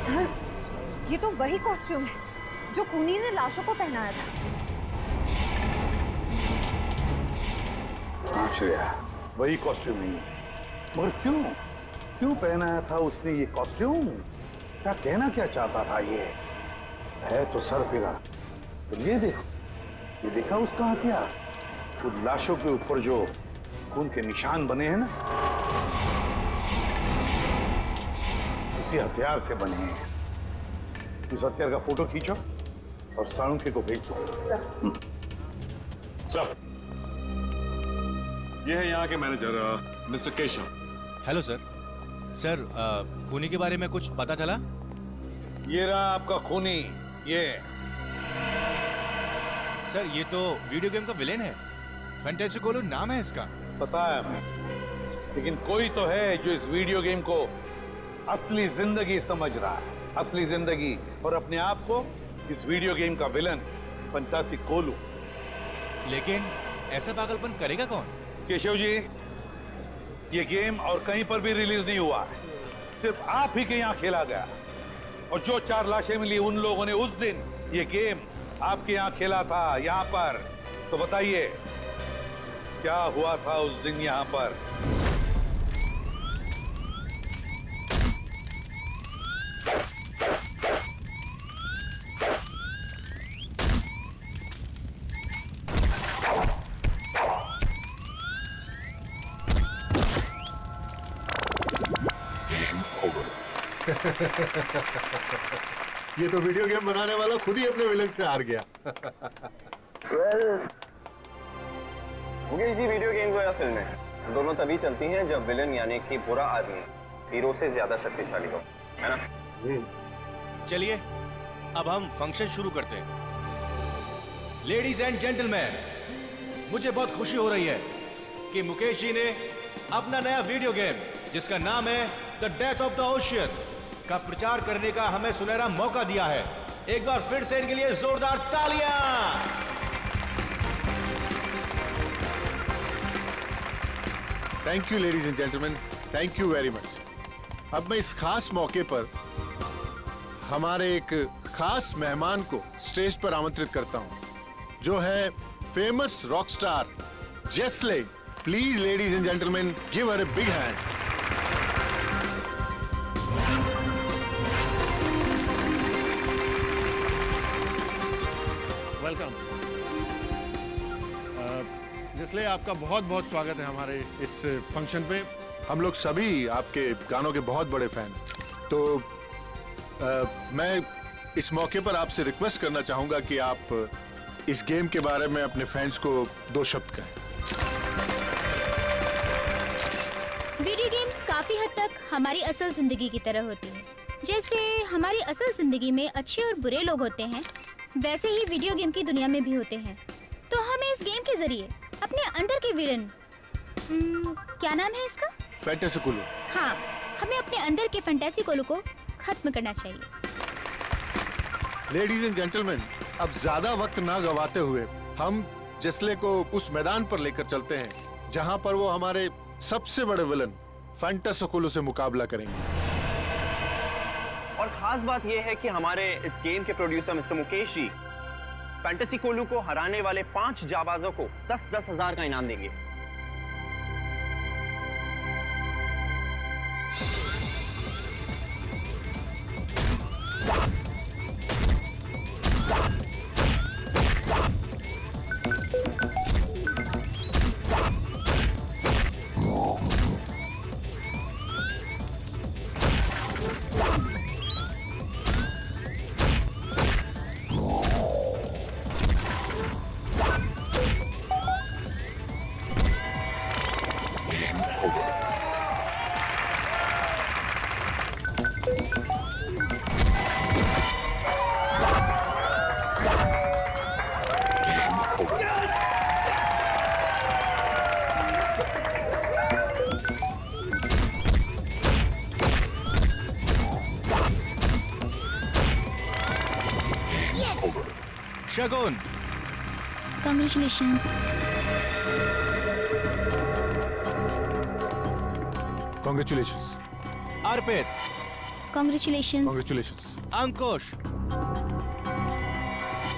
Sir, ये तो वही कॉस्ट्यूम है जो खूनी ने लाशों को पहनाया था। हाँ श्रेया, वही कॉस्ट्यूम ही है। मगर क्यों पहनाया था उसने ये कॉस्ट्यूम? क्या कहना क्या चाहता था? ये है तो सर फिरा। तो ये देखो, ये देखा उसका हथियार? उन लाशों के ऊपर जो खून के निशान बने हैं ना, इसी हथियार से बने हैं। इस हथियार का फोटो खींचो और साळुंखे को भेज दो। सर, ये है यहाँ के manager mister Keshav. Hello sir. Sir, खूनी के बारे में कुछ पता चला? ये रहा आपका खूनी। ये सर, ये तो वीडियो गेम का विलेन है। फैंटेसी कोलो नाम है इसका। पता है हमें, लेकिन कोई तो है जो इस वीडियो गेम को असली जिंदगी समझ रहा है। असली जिंदगी, और अपने आप को इस वीडियो गेम का विलन फंटासी कोलू। लेकिन ऐसा पागलपन करेगा कौन? केशव जी, ये गेम और कहीं पर भी रिलीज नहीं हुआ, सिर्फ आप ही के यहाँ खेला गया। और जो 4 लाशें मिली उन लोगों ने उस दिन ये गेम आपके यहाँ खेला था, यहाँ पर। तो बताइए क्या हुआ था उस दिन यहाँ पर? ये तो वीडियो गेम बनाने वाला खुद ही अपने विलन से हार गया। मुकेश जी, वीडियो गेम या फिल्में दोनों तभी चलती हैं जब विलन यानी कि बुरा आदमी हीरो से ज्यादा शक्तिशाली हो, है ना? चलिए अब हम फंक्शन शुरू करते हैं। लेडीज एंड जेंटलमैन, मुझे बहुत खुशी हो रही है कि मुकेश जी ने अपना नया वीडियो गेम जिसका नाम है the death of the ocean का प्रचार करने का हमें सुनहरा मौका दिया है। एक बार फिर से इनके लिए जोरदार तालियां। Thank you ladies and gentleman, thank you very much. अब मैं इस खास मौके पर हमारे एक खास मेहमान को स्टेज पर आमंत्रित करता हूं, जो है फेमस रॉक स्टार जेस्ले। Please ladies and gentleman, give her a big hand. Welcome जेस्ले, आपका बहुत बहुत स्वागत है हमारे इस फंक्शन पे। हम लोग सभी आपके गानों के बहुत बड़े फैन हैं। तो मैं इस मौके पर आपसे रिक्वेस्ट करना चाहूंगा कि आप इस गेम के बारे में अपने फैंस को 2 शब्द कहें। वीडियो गेम्स काफी हद तक हमारी असल जिंदगी की तरह होती हैं। जैसे हमारी असल जिंदगी में अच्छे और बुरे लोग होते हैं, वैसे ही वीडियो गेम की दुनिया में भी होते हैं। तो हमें इस गेम के जरिए अपने अंदर के विलन, क्या नाम है इसका? फैंटेसी कोलू। हाँ, हमें अपने अंदर के फैंटेसी कोलू को खत्म करना चाहिए। लेडीज एंड जेंटलमैन, अब ज्यादा वक्त ना गवाते हुए हम जेस्ले को उस मैदान पर लेकर चलते हैं जहां पर वो हमारे सबसे बड़े विलन फैंटेसी कोलू से मुकाबला करेंगे। और खास बात यह है कि हमारे इस गेम के producer mister Mukesh ji fantasy कोलू को हराने वाले 5 जाबाजों को 10-10 हजार का इनाम देंगे। शगुन, Congratulations. Congratulations. Arpit, congratulation. Congratulations. Ankush,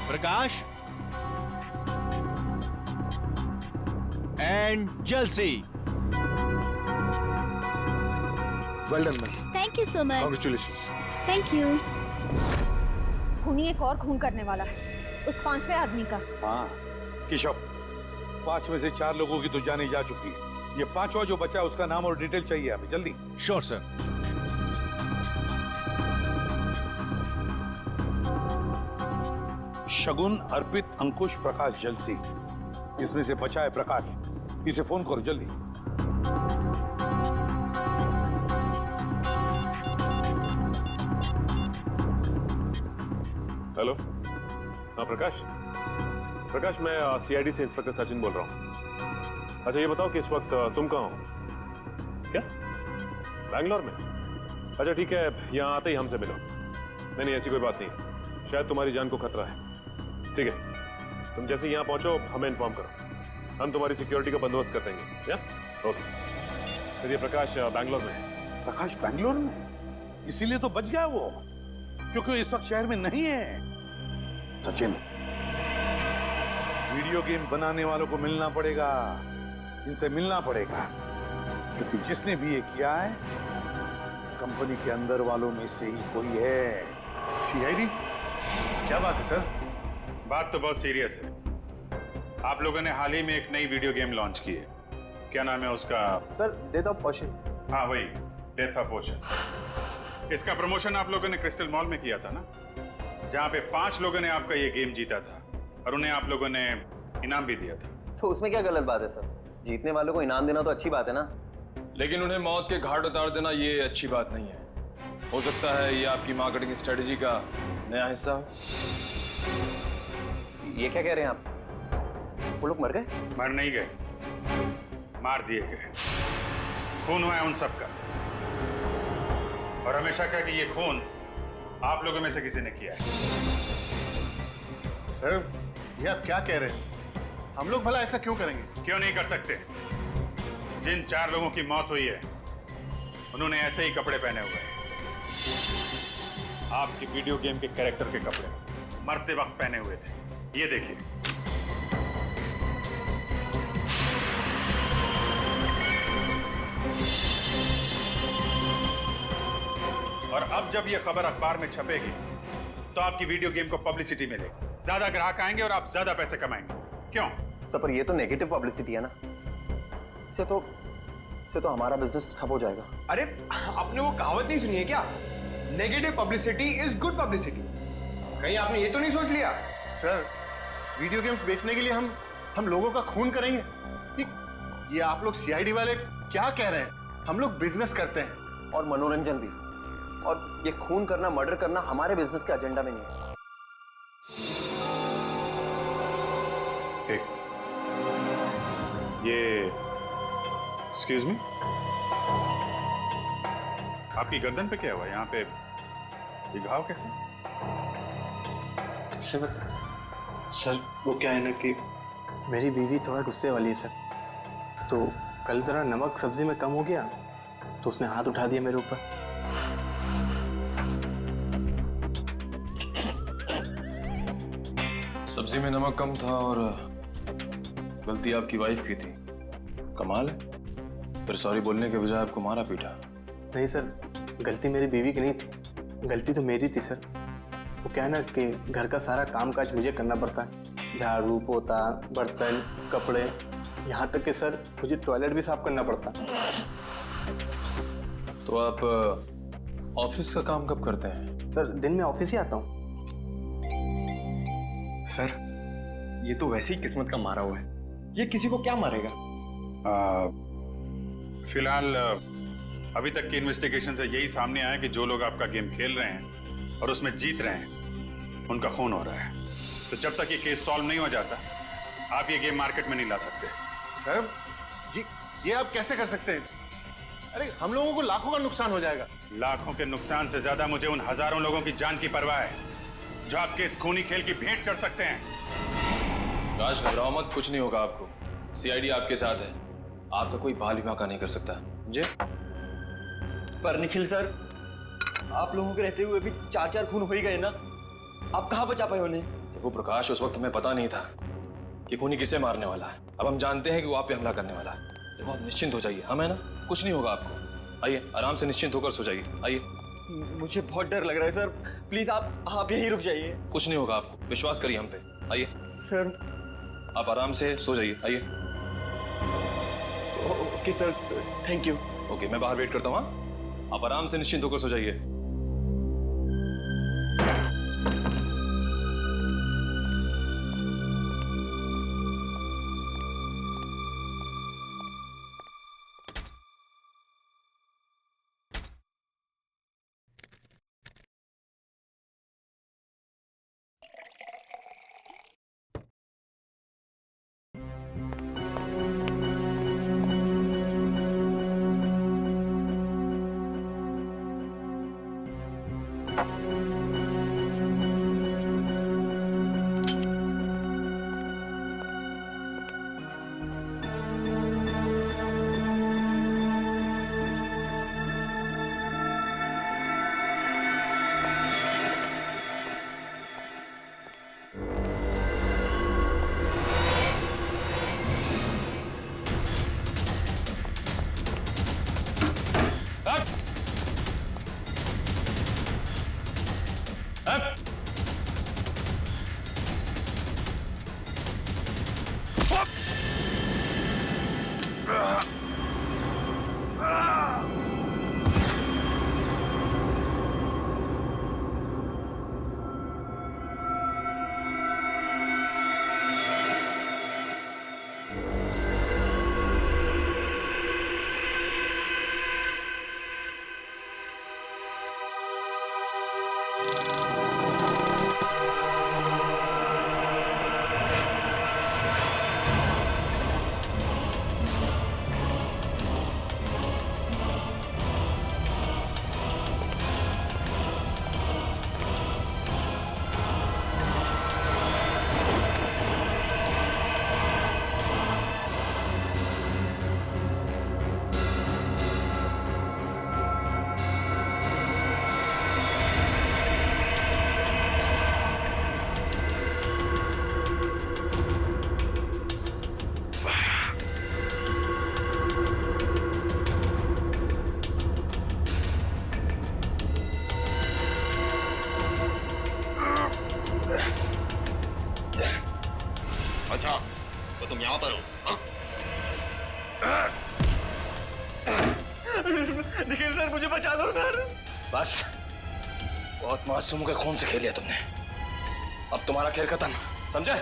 Prakash and जलसी। Well done ma'am, thank you so much. Congratulations. Thank you. खूनी एक और खून करने वाला है, उस 5वें आदमी का। हाँ केशव, 5 में से 4 लोगों की तो जाने जा चुकी है। ये 5वां जो बचा है उसका नाम और डिटेल चाहिए हमें, जल्दी। Sure sir. शगुन, अर्पित, अंकुश, प्रकाश, जलसी। इसमें से बचा है प्रकाश। इसे फोन करो जल्दी। हेलो, हाँ प्रकाश। प्रकाश, मैं सीआईडी से इंस्पेक्टर सचिन बोल रहा हूँ। अच्छा ये बताओ कि इस वक्त तुम कहाँ हो? क्या बैंगलोर में? अच्छा ठीक है, यहाँ आते ही हमसे मिलो। नहीं ऐसी कोई बात नहीं, शायद तुम्हारी जान को खतरा है। ठीक है, तुम जैसे यहाँ पहुंचो हमें इन्फॉर्म करो, हम तुम्हारी सिक्योरिटी का बंदोबस्त कर देंगे। या ओके। चलिए, प्रकाश बैंगलोर में है। प्रकाश बैंगलोर में? इसीलिए तो बच गया वो, क्योंकि वो इस वक्त शहर में नहीं है। सचिन, वीडियो गेम बनाने वालों को मिलना पड़ेगा, इनसे मिलना पड़ेगा, क्योंकि जिसने भी ये किया है कंपनी के अंदर वालों में से ही कोई है। सीआईडी? क्या बात है सर? बात तो बहुत सीरियस है। आप लोगों ने हाल ही में एक नई वीडियो गेम लॉन्च की है। क्या नाम है उसका? Sir, death of ocean. हाँ वही, डेथ ऑफ ओशन। इसका प्रमोशन आप लोगों ने क्रिस्टल मॉल में किया था ना, जहाँ पे 5 लोगों ने आपका ये गेम जीता था और उन्हें आप लोगों ने इनाम भी दिया था। तो उसमें क्या गलत बात है सर? जीतने वालों को इनाम देना तो अच्छी बात है ना। लेकिन उन्हें मौत के घाट उतार देना ये अच्छी बात नहीं है। हो सकता है ये आपकी मार्केटिंग स्ट्रेटजी का नया हिस्सा हो। ये क्या कह रहे हैं आप? वो लोग मर गए? मर नहीं गए, मार दिए गए। खून हुआ है उन सबका, और हमेशा कहा कि ये खून आप लोगों में से किसी ने किया है। सर, ये आप क्या कह रहे हैं? हम लोग भला ऐसा क्यों करेंगे? क्यों नहीं कर सकते? जिन 4 लोगों की मौत हुई है उन्होंने ऐसे ही कपड़े पहने हुए हैं, आपकी वीडियो गेम के कैरेक्टर के कपड़े मरते वक्त पहने हुए थे। ये देखिए। और अब जब ये खबर अखबार में छपेगी तो आपकी वीडियो गेम को पब्लिसिटी मिलेगी, ज्यादा ग्राहक आएंगे और आप ज्यादा पैसे कमाएंगे। क्यों? सर, पर ये तो नेगेटिव पब्लिसिटी है ना। इससे तो हमारा बिजनेस ठप हो जाएगा। अरे, आपने वो कहावत नहीं सुनी है क्या? Negative publicity is good publicity. कहीं आपने ये तो नहीं सोच लिया? सर, वीडियो गेम्स बेचने के लिए हम लोगों का खून करेंगे? ये आप लोग सीआईडी वाले क्या कह रहे हैं? हम लोग बिजनेस करते हैं और मनोरंजन भी, और ये खून करना, मर्डर करना हमारे बिजनेस के एजेंडा में नहीं है। ये एक्सक्यूज मी, आपकी गर्दन पे क्या हुआ? यहाँ पे ये घाव कैसे? सर, वो क्या है ना कि मेरी बीवी थोड़ा गुस्से वाली है सर। तो कल जरा नमक सब्जी में कम हो गया तो उसने हाथ उठा दिया मेरे ऊपर। सब्जी में नमक कम था और गलती आपकी वाइफ की थी। कमाल है, फिर सॉरी बोलने के बजाय आपको मारा पीटा। नहीं सर, गलती मेरी बीवी की नहीं थी, गलती तो मेरी थी सर। वो क्या है ना कि घर का सारा काम काज मुझे करना पड़ता है, झाड़ू, पोता, बर्तन, कपड़े, यहाँ तक कि सर मुझे टॉयलेट भी साफ करना पड़ता। तो आप ऑफिस का काम कब करते हैं? सर, दिन में ऑफिस ही आता हूँ। सर, ये तो वैसे ही किस्मत का मारा हुआ है, ये किसी को क्या मारेगा? फिलहाल अभी तक की इन्वेस्टिगेशन से यही सामने आया कि जो लोग आपका गेम खेल रहे हैं और उसमें जीत रहे हैं उनका खून हो रहा है। तो जब तक ये केस सॉल्व नहीं हो जाता आप ये गेम मार्केट में नहीं ला सकते। सर, ये आप कैसे कर सकते हैं? अरे, हम लोगों को लाखों का नुकसान हो जाएगा। लाखों के नुकसान से ज्यादा मुझे उन हजारों लोगों की जान की परवाह है जो आपके इस खूनी खेल की भेंट चढ़ सकते हैं। राज, घबराओ मत, कुछ नहीं होगा आपको। सीआईडी आपके साथ है, आपका कोई बाल भी बांका नहीं कर सकता, समझे? पर निखिल सर, आप लोगों के रहते हुए भी 4-4 खून हो ही गए ना, आप कहाँ बचा पाए उन्हें? देखो प्रकाश, उस वक्त हमें पता नहीं था कि खूनी किसे मारने वाला है। अब हम जानते हैं कि वो आप पे हमला करने वाला है। देखो आप निश्चिंत हो जाइए, हम है ना, कुछ नहीं होगा आपको। आइए आराम से निश्चिंत होकर सो जाइए, आइए। मुझे बहुत डर लग रहा है सर, प्लीज आप यहीं रुक जाइए। कुछ नहीं होगा आपको, विश्वास करिए हम पे, आइए। सर आप आराम से सो जाइए, आइए। Okay sir, thank you. Okay, मैं बाहर वेट करता हूँ। हाँ? आप आराम से निश्चिंत होकर सो जाइए। अच्छा, तो तुम यहाँ पर हो? हाँ? निखिल सर, मुझे बचा लो सर। बस, बहुत मासूम के खून से खेल लिया तुमने। अब तुम्हारा खेल खत्म, समझे?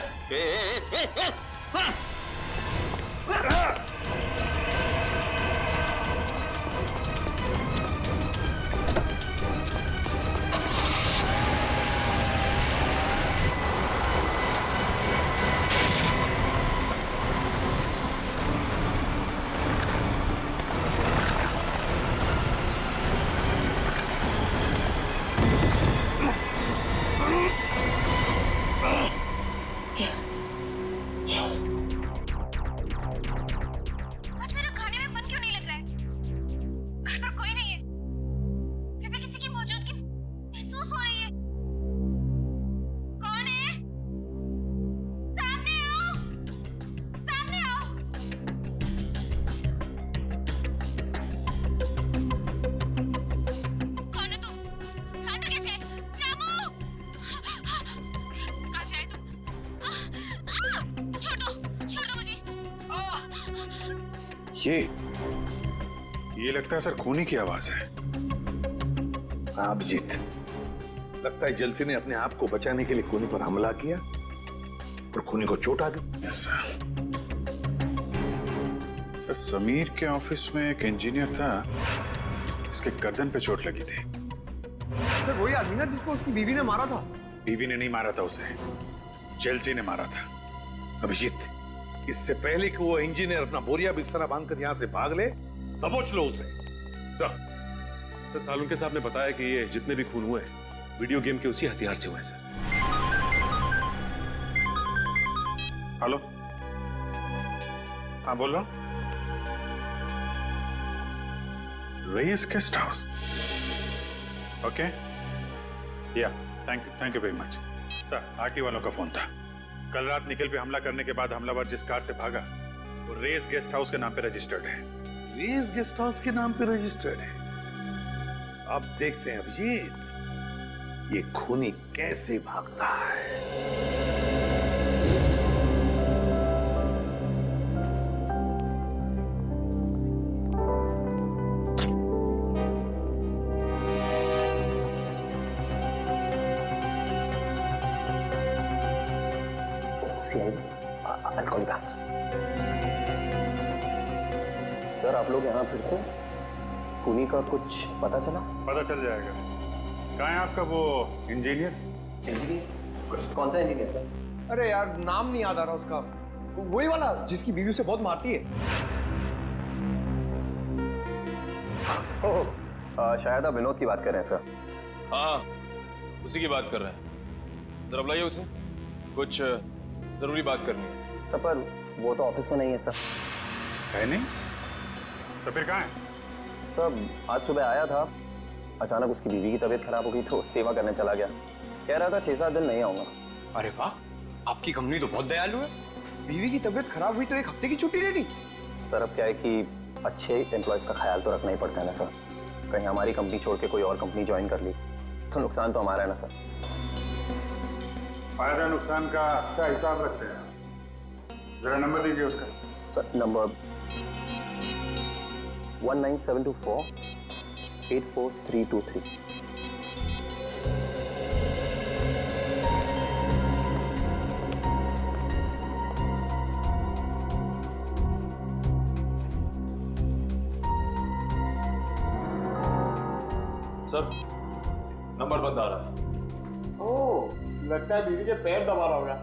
आज मेरा खाने में मन क्यों नहीं लग रहा है? घर पर कोई नहीं है, फिर भी किसी की मौजूदगी महसूस हो रही है। कौन है? सामने आओ, सामने आओ। कौन है तुम? अंदर कैसे आए? रामू! कहाँ से आए तुम? छोड़ दो मुझे। ये लगता है सर खूनी की आवाज है। हाँ अभिजीत, लगता है जलसी ने अपने आप को बचाने के लिए खूनी पर हमला किया और खूनी को चोट आ गई। सर समीर के ऑफिस में एक इंजीनियर था, इसके गर्दन पे चोट लगी थी। सर वही आदमी ना जिसको उसकी बीवी ने मारा था। बीवी ने नहीं मारा था उसे, जेलसी ने मारा था। अभिजीत, इससे पहले कि वो इंजीनियर अपना बोरिया बिस्तरा बांधकर यहाँ से भाग ले, दबोच लो उसे। सर सालुंके साहब ने बताया कि ये जितने भी खून हुए वीडियो गेम के उसी हथियार से हुए हैं सर। हेलो, हाँ बोल रहा हूँ। Rice guest house? ओके या thank you very much. Sir, RT वालों का फोन था। कल रात निखिल पे हमला करने के बाद हमलावर जिस कार से भागा वो रेस गेस्ट हाउस के नाम पे रजिस्टर्ड है। रेस गेस्ट हाउस के नाम पे रजिस्टर्ड है। अब देखते हैं अभिजीत ये खूनी कैसे भागता है। I'll call you back. Sir, आप लोग यहाँ फिर से? खूनी का कुछ पता चला? पता चल जाएगा। कहाँ है आपका वो इंजीनियर? इंजीनियर? कौन सा इंजीनियर सर? अरे यार, नाम नहीं याद आ रहा उसका। वही वाला जिसकी बीवी उसे बहुत मारती है। शायद आप विनोद की बात कर रहे हैं सर। हाँ, उसी की बात कर रहे हैं। जरा बुलाइए उसे, कुछ जरूरी बात करनी है। सर, पर वो तो ऑफिस में नहीं है सर। है नहीं? तो फिर कहाँ है? सब आज सुबह आया था, अचानक उसकी बीवी की तबीयत खराब हो गई तो सेवा करने चला गया। कह रहा था 6-7 दिन नहीं आऊंगा। अरे वाह, आपकी कंपनी तो बहुत दयालु है। बीवी की तबीयत खराब हुई तो 1 हफ्ते की छुट्टी दे दी। सर, अब क्या है कि अच्छे एम्प्लॉयज का ख्याल तो रखना ही पड़ता है ना सर। कहीं हमारी कंपनी छोड़ के कोई और कंपनी ज्वाइन कर ली तो नुकसान तो हमारा है ना सर। फायदा नुकसान का अच्छा हिसाब रखते हैं। जरा नंबर दीजिए उसका। Sir, number 19724 84323। सर, नंबर बंद आ रहा है। ओह, लगता है बीवी के पैर दबा रहा होगा।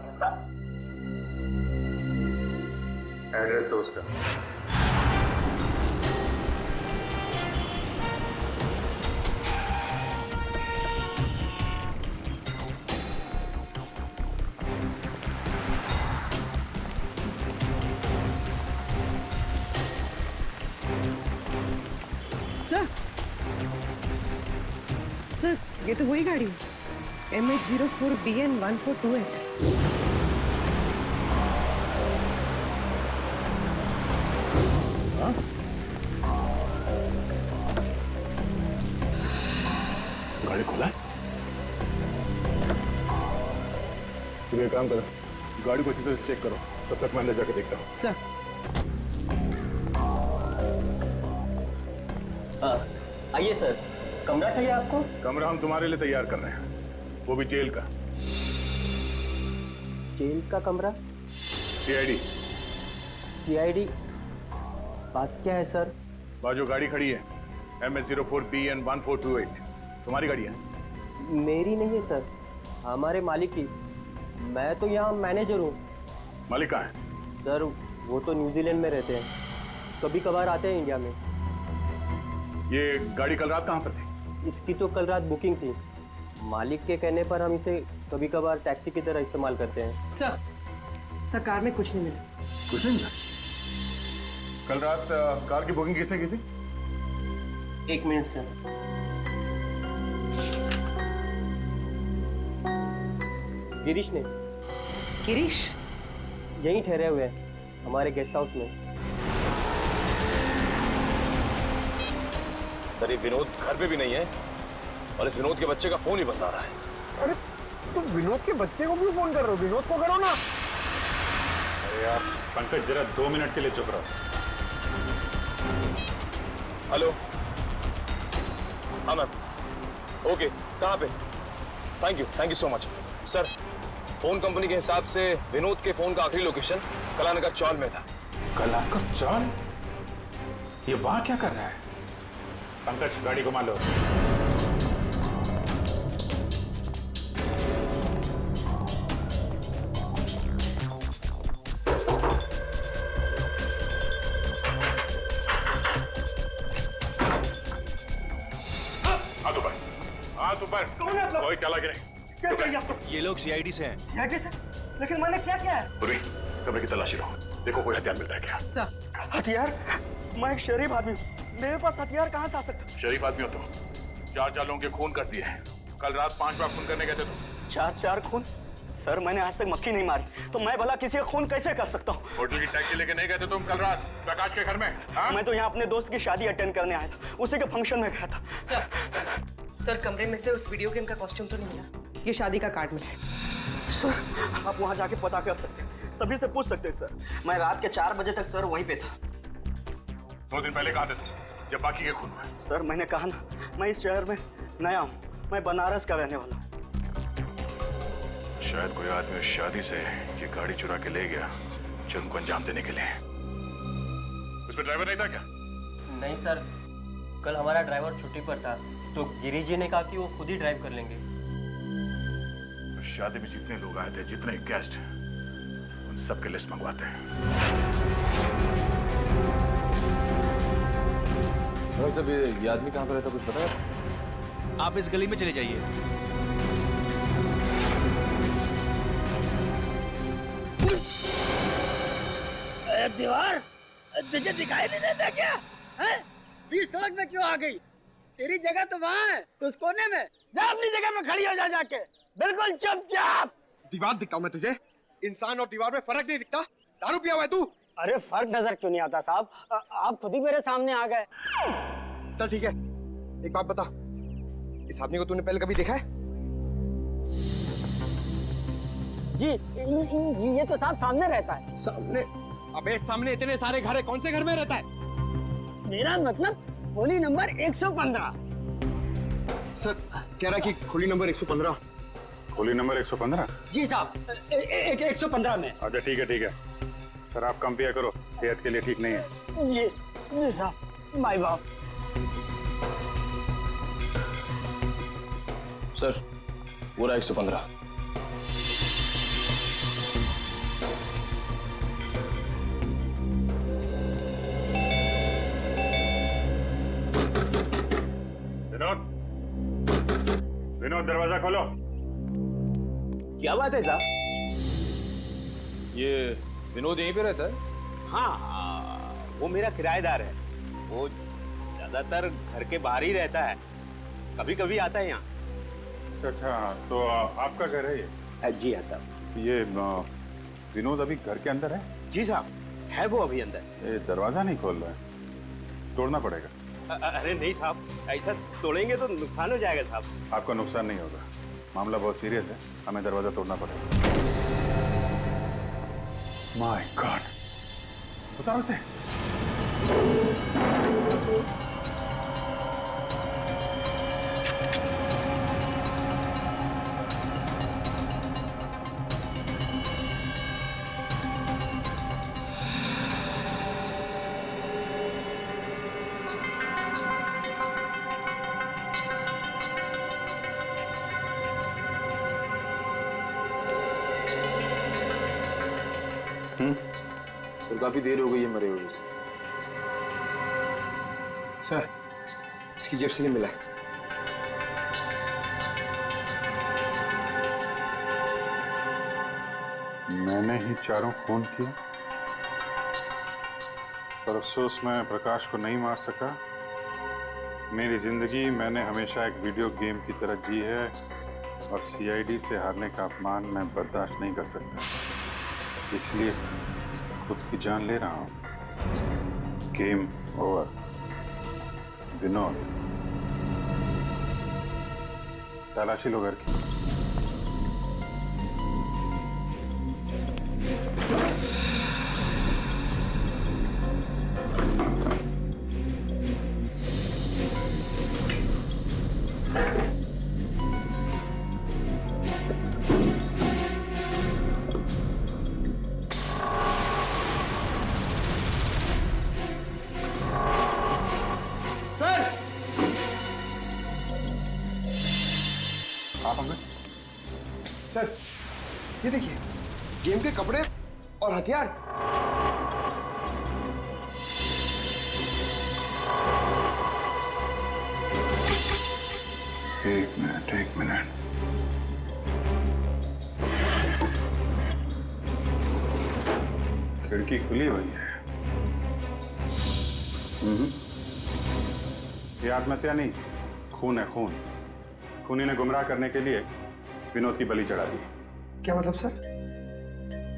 एड्रेस दो उसका। सर, ये तो वही गाड़ी है, MH04BN 1428। गाड़ी खुला है? तुम एक काम करो, गाड़ी को अच्छी तरह चेक करो, तब तक मैं अंदर जाके देखता हूँ। सर, आइए सर, कमरा चाहिए आपको? कमरा हम तुम्हारे लिए तैयार कर रहे हैं, वो भी जेल का। जेल का कमरा? CID। CID? बात क्या है सर? बाजू गाड़ी खड़ी है, MH04BN 1428, तुम्हारी गाड़ी है? मेरी नहीं है सर, हमारे मालिक की। मैं तो यहाँ मैनेजर हूँ। मालिक कहाँ है? सर, वो तो न्यूजीलैंड में रहते हैं, कभी कभार आते हैं इंडिया में। ये गाड़ी कल रात कहाँ पर थी? इसकी तो कल रात बुकिंग थी। मालिक के कहने पर हम इसे कभी कभार टैक्सी की तरह इस्तेमाल करते हैं। सर, कार में कुछ नहीं मिला। कुछ नहीं मिला? कल रात कार की बुकिंग किसने की थी? 1 मिनट सर। गिरीश ने। गिरीश? यहीं ठहरे हुए हैं, हमारे गेस्ट हाउस में। सर, ये विनोद घर पे भी नहीं है और इस विनोद के बच्चे का फोन ही बंद आ रहा है। अरे, तुम विनोद के बच्चे को क्यों फोन कर रहे हो? विनोद को करो ना। अरे यार पंकज, जरा 2 मिनट के लिए चुप रहो। हेलो, हाँ मैम। ओके, कहाँ पे? Thank you so much. Sir, phone company के हिसाब से विनोद के फोन का आखिरी लोकेशन कलानगर चौल में था। कलानगर चौल? ये वहां क्या कर रहा है? पंकज, गाड़ी घुमा लो। हाथ ऊपर। कोई चला कि नहीं? क्या चाहिए आपको? ये लोग CID से हैं। CID से? लेकिन मैंने क्या किया है? पूरी कमरे की तलाशी लो, देखो कोई हथियार मिलता है क्या? सर, हथियार? मैं एक शरीफ आदमी हूँ, मेरे पास हथियार कहाँ से आ सकता? शरीफ आदमी हो तो 4 लोगों के खून कर दिए। कल रात 5 बार खून करने गए थे तुम। 4 खून? सर मैंने आज तक मक्खी नहीं मारी, तो मैं भला किसी का खून कैसे कर सकता हूँ? होटल की टैक्सी लेके नहीं गए थे तुम कल रात प्रकाश के घर में? हाँ? मैं तो यहाँ अपने दोस्त की शादी अटेंड करने आया था, उसी के फंक्शन में गया था। सर कमरे में से उस वीडियो गेम का कॉस्ट्यूम तो नहीं मिला। ये शादी का कार्ड मिला है। सर आप वहाँ जाके पता कर सकते हैं, सभी से पूछ सकते हैं सर। मैं रात के 4 बजे तक सर वहीं पे था। 2 दिन पहले कहा थे तुम जब बाकी के खून हुए? सर मैंने कहा ना, मैं इस शहर में नया हूँ, मैं बनारस का रहने वाला हूँ। शायद कोई आदमी उस शादी से ये गाड़ी चुरा के ले गया जुर्म को अंजाम देने के लिए। उसमें ड्राइवर नहीं था क्या? नहीं सर, कल हमारा ड्राइवर छुट्टी पर था, तो गिरी जी ने कहा कि वो खुद ही ड्राइव कर लेंगे। उस शादी में जितने लोग आए थे, जितने गेस्ट, उन सबके लिस्ट मंगवाते हैं। भाई साहब ये आदमी कहाँ पर रहता कुछ पता है? आप इस गली में चले जाइए। दीवार तुझे दिखाई नहीं देता क्या? हैं? बीच सड़क में क्यों आ गई? तेरी जगह तो वहाँ है, उस कोने में। जा अपनी जगह में खड़ी हो जा जाके, बिल्कुल चुपचाप। दीवार दिखता हूँ मैं तुझे? इंसान और दीवार में फर्क नहीं दिखता? दारू पिया हुआ है तू? अरे फर्क नजर क्यों नहीं आता साहब? आप खुद ही मेरे सामने आ गए। चल ठीक है, एक बात बता, इस आदमी को तूने पहले कभी देखा है? जी ये तो साहब सामने रहता है। सामने? अबे सामने इतने सारे घर है, कौन से घर में रहता है? मेरा मतलब खोली नंबर 115। सर कह रहा है कि खोली नंबर 115। खोली नंबर 115? जी साहब 115 में। अच्छा ठीक है सर, आप कम पिया करो, सेहत के लिए ठीक नहीं है। जी साहब, माय बाप। सर पूरा 115। विनोद दरवाजा खोलो। क्या बात है साहब? ये विनोद यहीं पे रहता है? हाँ, वो मेरा किराएदार है। वो ज्यादातर घर के बाहर ही रहता है, कभी कभी आता है यहाँ। अच्छा तो आपका घर है ये? जी हाँ साहब। ये विनोद अभी घर के अंदर है? जी साहब, है वो अभी अंदर। ये दरवाजा नहीं खोल रहा है, तोड़ना पड़ेगा। अरे नहीं साहब, ऐसा तोड़ेंगे तो नुकसान हो जाएगा साहब। आपका नुकसान नहीं होगा, मामला बहुत सीरियस है, हमें दरवाजा तोड़ना पड़ेगा। माय गॉड, उतारो उसे। सर काफी देर हो गई है मरे हुए से। सर इसकी जेब से ये मिला है। मैंने ही 4 खून किए, पर अफसोस मैं प्रकाश को नहीं मार सका। मेरी जिंदगी मैंने हमेशा एक वीडियो गेम की तरह जी है, और सीआईडी से हारने का अपमान मैं बर्दाश्त नहीं कर सकता, इसलिए खुद की जान ले रहा हूं। Game over. विनोद, तलाशी लो घर की। सर ये देखिए, गेम के कपड़े और हथियार। एक मिनट। खिड़की खुली हुई है। ये आत्महत्या नहीं, खून है खून। खूनी ने गुमराह करने के लिए विनोद की बलि चढ़ा दी। क्या मतलब सर?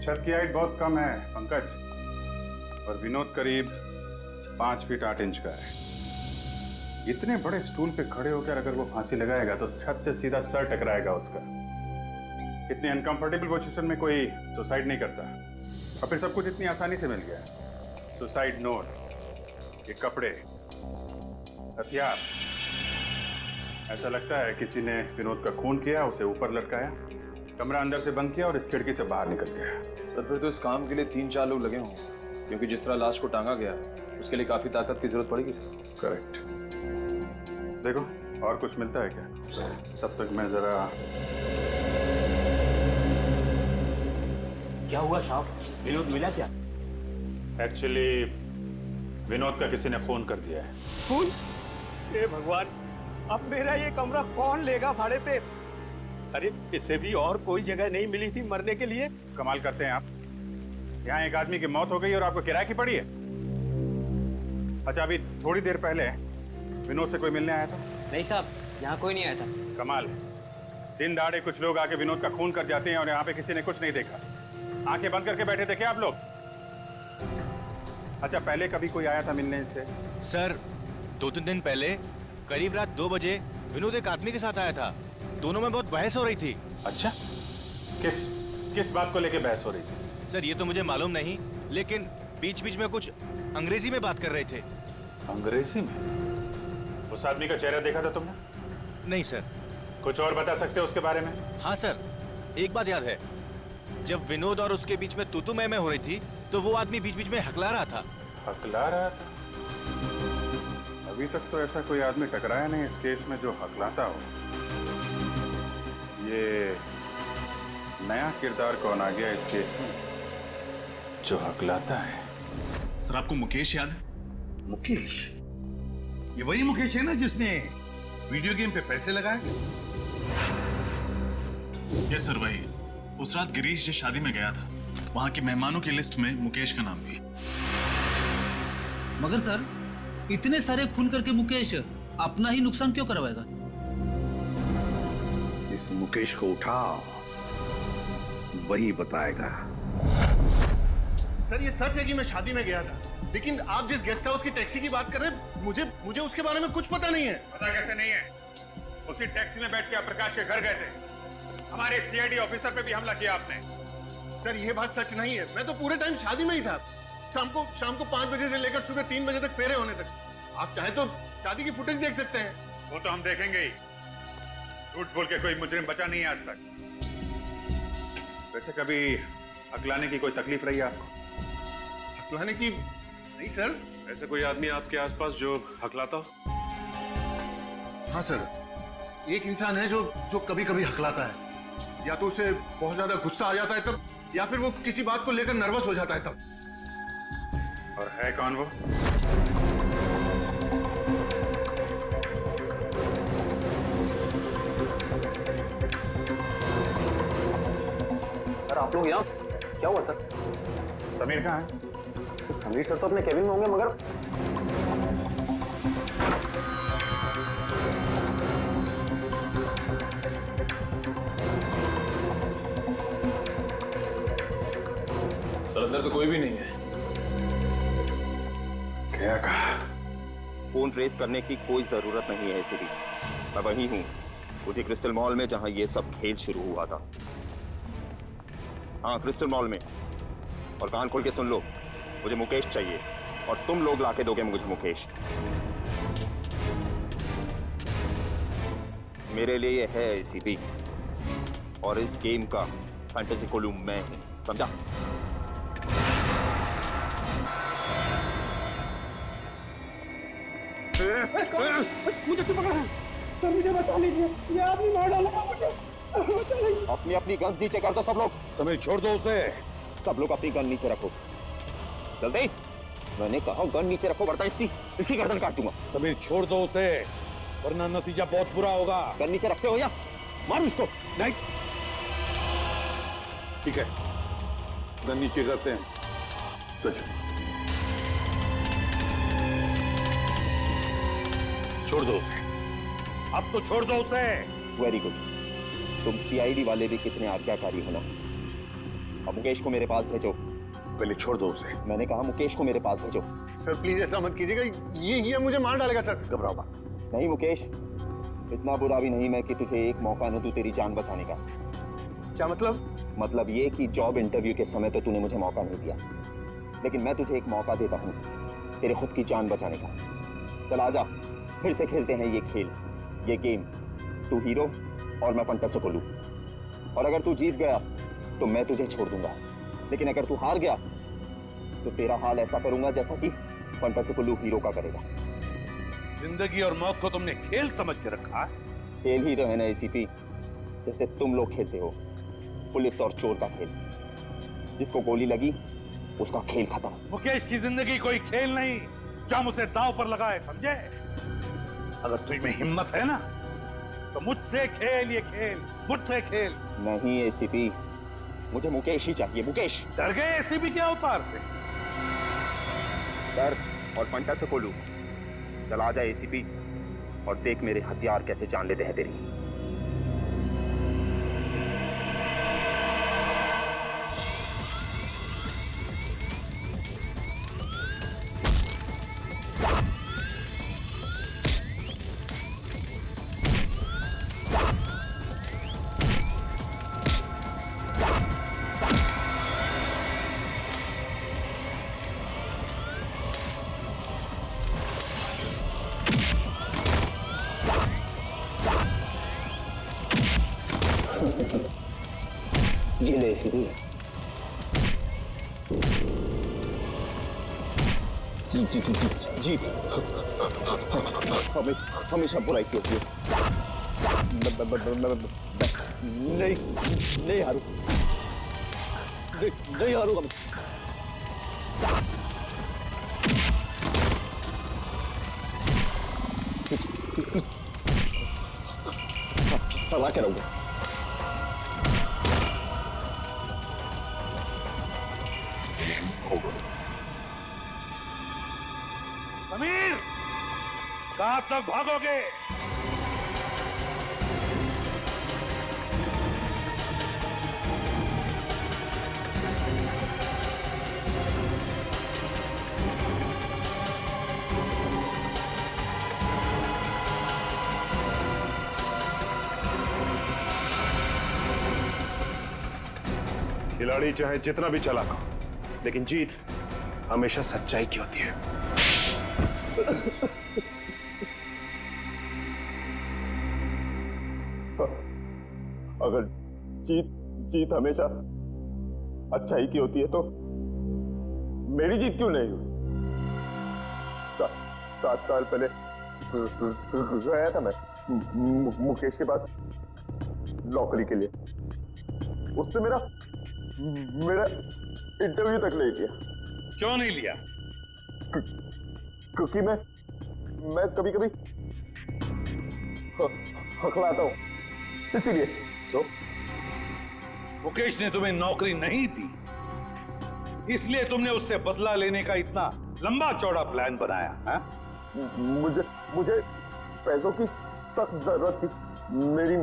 छत की हाइट बहुत कम है पंकज, और विनोद करीब 5 फीट 8 इंच का है। इतने बड़े स्टूल पे खड़े होकर अगर वो फांसी लगाएगा तो छत से सीधा सर टकराएगा उसका। इतनी अनकंफर्टेबल पोजीशन में कोई सुसाइड नहीं करता, और फिर सब कुछ इतनी आसानी से मिल गया। सुसाइड नोट, ये कपड़े, हथियार। ऐसा लगता है किसी ने विनोद का खून किया, उसे ऊपर लटकाया, कमरा अंदर से बंद किया और इस खिड़की से बाहर निकल गया। सर फिर तो इस काम के लिए 3-4 लोग लगे होंगे, क्योंकि जिस तरह लाश को टांगा गया उसके लिए काफी ताकत की जरूरत पड़ेगी सर। करेक्ट। देखो और कुछ मिलता है क्या? तब तक मैं जरा। क्या हुआ साहब? विनोद मिला क्या? एक्चुअली विनोद का किसी ने खून कर दिया है। खून? हे भगवान, अब मेरा ये कमरा कौन लेगा भाड़े पे? अरे इससे भी और कोई जगह नहीं मिली थी मरने के लिए? कमाल करते हैं आप। यहाँ एक आदमी की मौत हो गई और आपको किराए की पड़ी है। अच्छा, अभी थोड़ी देर पहले विनोद से कोई मिलने आया था? नहीं साहब, यहाँ कोई नहीं आया था। कमाल है, दिन दहाड़े कुछ लोग आके विनोद का खून कर जाते हैं और यहाँ पे किसी ने कुछ नहीं देखा। आंखें बंद करके बैठे थे क्या आप लोग? अच्छा, पहले कभी कोई आया था मिलने से? सर 2-3 दिन पहले करीब रात 2 बजे विनोद एक आदमी के साथ आया था। दोनों में बहुत बहस हो रही थी। अच्छा, किस बात को लेके बहस हो रही थी? सर ये तो मुझे मालूम नहीं, लेकिन बीच बीच में कुछ अंग्रेजी में बात कर रहे थे। अंग्रेजी में? उस आदमी का चेहरा देखा था तुमने? नहीं सर। कुछ और बता सकते हो उसके बारे में? हाँ सर, एक बात याद है, जब विनोद और उसके बीच में तू मैं हो रही थी तो वो आदमी बीच बीच में हकला रहा था। हकला रहा था? अभी तक तो ऐसा कोई आदमी टकराया नहीं इस केस में जो हकलाता हो। ये नया किरदार कौन आ गया इस केस में जो हकलाता है? सर आपको मुकेश याद है? मुकेश? ये वही मुकेश है ना जिसने वीडियो गेम पे पैसे लगाए? यस सर, वही। उस रात गिरीश जिस शादी में गया था, वहां के मेहमानों की लिस्ट में मुकेश का नाम भी। मगर सर, इतने सारे खून करके मुकेश अपना ही नुकसान क्यों करवाएगा? इस मुकेश को उठाओ, वही बताएगा। सर ये सच है कि मैं शादी में गया था, लेकिन आप जिस गेस्ट हाउस की टैक्सी की बात कर रहे हैं, मुझे उसके बारे में कुछ पता नहीं है। पता कैसे नहीं है? उसी टैक्सी में बैठ के आप प्रकाश के घर गए थे। हमारे सीआईडी ऑफिसर पे भी हमला किया आपने। सर ये बात सच नहीं है, मैं तो पूरे टाइम शादी में ही था। शाम को 5 बजे से लेकर सुबह 3 बजे तक फेरे होने तक। आप चाहे तो शादी की फुटेज देख सकते हैं। वो तो हम देखेंगे ही। झूठ बोल के कोई मुजरिम बचा नहीं है आज तक। वैसे कभी हकलाने की कोई तकलीफ रही है आपको? हकलाने की? नहीं सर। ऐसे कोई आदमी आपके आसपास जो हकलाता हो? हाँ सर, एक इंसान है जो कभी कभी हकलाता है। या तो उसे बहुत ज्यादा गुस्सा आ जाता है तब, या फिर वो किसी बात को लेकर नर्वस हो जाता है तब। और है कौन वो? सर आप लोग यहाँ? क्या हुआ सर? समीर कहाँ है? सर समीर सर तो अपने केबिन में होंगे, मगर सर अंदर तो कोई भी नहीं है। क्या कहा? फोन ट्रेस करने की कोई जरूरत नहीं है सिटी। मैं वही हूँ, उसी क्रिस्टल मॉल में जहाँ ये सब खेल शुरू हुआ था। हाँ, क्रिस्टल मॉल में। और कान खोल के सुन लो, मुझे मुकेश चाहिए और तुम लोग लाके दोगे मुझे मुकेश। मेरे लिए ये है सीपी, और इस गेम का फैंटेसी कोलू मैं हूं, समझा? मुझे क्यों पकड़ा है? सर मुझे बचा लीजिए, ये आदमी मार डालेगा मुझे। बचा लीजिए। अपनी अपनी गन नीचे कर दो सब लोग। समीर छोड़ दो उसे। सब लोग अपनी गन नीचे रखो, जल्दी। मैंने कहा गन नीचे रखो, वरना इसकी गर्दन काट दूंगा। समीर छोड़ दो उसे, वरना नतीजा बहुत बुरा होगा। गन नीचे रखते हो या मारो इसको? नहीं, ठीक है, गन नीचे करते हैं। कुछ छोड़ दो उसे, अब तो छोड़ दो उसे। वेरी गुड, तुम सीआईडी वाले भी कितने आज्ञाकारी हो ना। अब मुकेश को मेरे पास भेजो। पहले छोड़ दो उसे। मैंने कहा मुकेश को मेरे पास भेजो। सर प्लीज ऐसा मत कीजिएगा, ये मुझे मार डालेगा सर। घबराओ मत। नहीं मुकेश, इतना बुरा भी नहीं मैं कि तुझे एक मौका न दूं तेरी जान बचाने का। क्या मतलब? मतलब ये कि जॉब इंटरव्यू के समय तो तूने मुझे मौका नहीं दिया, लेकिन मैं तुझे एक मौका देता हूँ तेरे खुद की जान बचाने का। चल आजा, फिर से खेलते हैं ये खेल, ये गेम। तू हीरो और मैं फंटास्टिक कोलू। और अगर तू जीत गया तो मैं तुझे छोड़ दूंगा, लेकिन अगर तू हार गया तो तेरा हाल ऐसा करूंगा जैसा कि फंटास्टिक कोलू हीरो का करेगा। जिंदगी और मौत को तुमने खेल समझ के रखा है। खेल ही तो है ना एसीपी, जैसे तुम लोग खेलते हो, पुलिस और चोर का खेल। जिसको गोली लगी उसका खेल खत्म। मुकेश की जिंदगी कोई खेल नहीं जो हम उसे दांव पर लगाए, समझे? अगर तुझ में हिम्मत है ना तो मुझसे खेल ये खेल, मुझसे खेल। नहीं एसीपी, मुझे मुकेश ही चाहिए, मुकेश। डर गए एसीपी के अवतार से? डर और फंटा से कोलू। चल आ जा एसीपी और देख मेरे हथियार कैसे जान लेते हैं तेरी। ये ले एसीपी। जी हमेशा बुराई की होती है। नहीं हारू, नहीं हारूंगा मैं। हरा के रहूंगा। समीर, कहां तक भागोगे? खिलाड़ी चाहे जितना भी चालाक हो, लेकिन जीत हमेशा सच्चाई की होती है। अगर जीत हमेशा अच्छाई की होती है तो मेरी जीत क्यों नहीं हुई? 7 साल पहले गया था मैं मुकेश के पास नौकरी के लिए। उसने मेरा इंटरव्यू तक नहीं लिया। क्यों नहीं लिया? क्योंकि मैं कभी कभी हकलाता हूं, इसीलिए। तो मुकेश ने तुम्हें नौकरी नहीं दी, इसलिए तुमने उससे बदला लेने का इतना लंबा चौड़ा प्लान बनाया है? मुझे पैसों की सख्त जरूरत थी। मेरी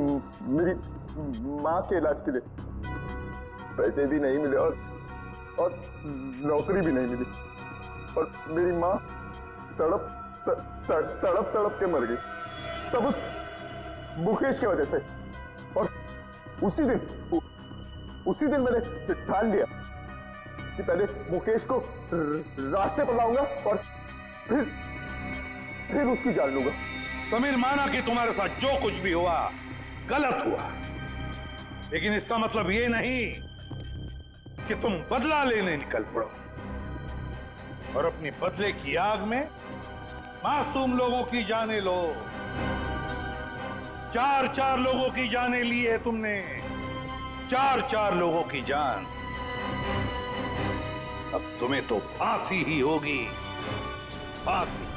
माँ के इलाज के लिए पैसे भी नहीं मिले और नौकरी भी नहीं मिली, और मेरी माँ तड़प के मर गई, सब उस मुकेश की वजह से। और उसी दिन मैंने ठान लिया कि पहले मुकेश को रास्ते पर लाऊंगा और फिर उसकी जान लूंगा। समीर, माना कि तुम्हारे साथ जो कुछ भी हुआ गलत हुआ, लेकिन इसका मतलब ये नहीं कि तुम बदला लेने निकल पड़ो और अपने बदले की आग में मासूम लोगों की जानें लो। 4 लोगों की जानें ली है तुमने, 4 लोगों की जान। अब तुम्हें तो फांसी ही होगी, फांसी।